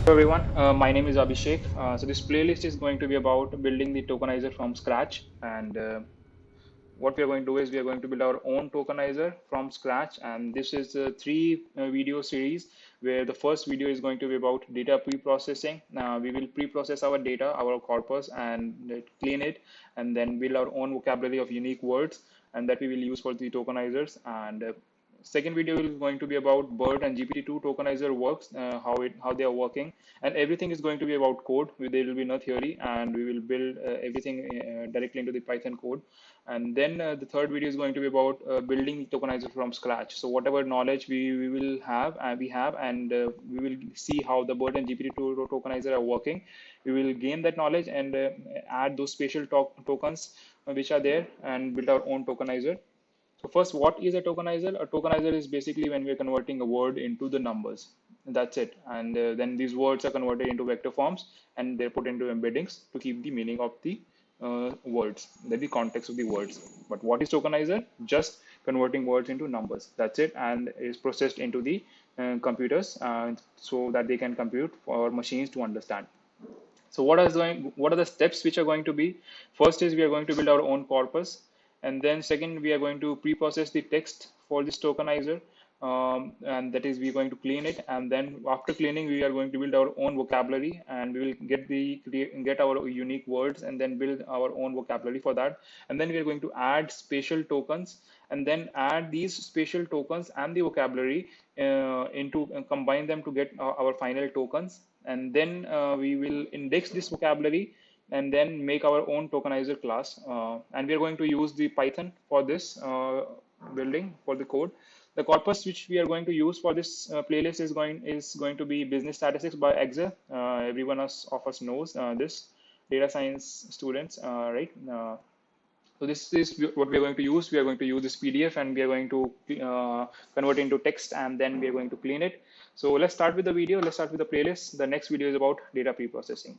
Hello everyone, my name is Abhishek. So this playlist is going to be about building the tokenizer from scratch, and what we are going to do is we are going to build our own tokenizer from scratch, and this is a three video series where the first video is going to be about data pre-processing. We will pre-process our data, our corpus, and clean it, and then build our own vocabulary of unique words, and that we will use for the tokenizers. And second video is going to be about BERT and GPT-2 tokenizer works, how they are working, and everything is going to be about code. There will be no theory, and we will build everything directly into the Python code. And then the third video is going to be about building tokenizer from scratch. So whatever knowledge we will have, and we will see how the BERT and GPT-2 tokenizer are working. We will gain that knowledge and add those spatial tokens which are there, and build our own tokenizer. So first, what is a tokenizer? A tokenizer is basically when we're converting a word into the numbers. That's it. And then these words are converted into vector forms, and they're put into embeddings to keep the meaning of the words, the context of the words. But what is tokenizer? Just converting words into numbers. That's it, and is processed into the computers so that they can compute for machines to understand. So what are the steps which are going to be? First is we are going to build our own corpus, and then second we are going to pre-process the text for this tokenizer, and that is we're going to clean it, and then after cleaning we are going to build our own vocabulary, and we will get our unique words, and then build our own vocabulary for that, and then we are going to add spatial tokens, and then add these spatial tokens and the vocabulary into combine them to get our final tokens, and then we will index this vocabulary and then make our own tokenizer class. And we are going to use the Python for this building for the code. The corpus which we are going to use for this playlist is going to be business statistics by Excel. Everyone of us knows this, data science students, right? So this is what we are going to use. We are going to use this PDF, and we are going to convert it into text, and then we are going to clean it. So let's start with the video. Let's start with the playlist. The next video is about data pre-processing.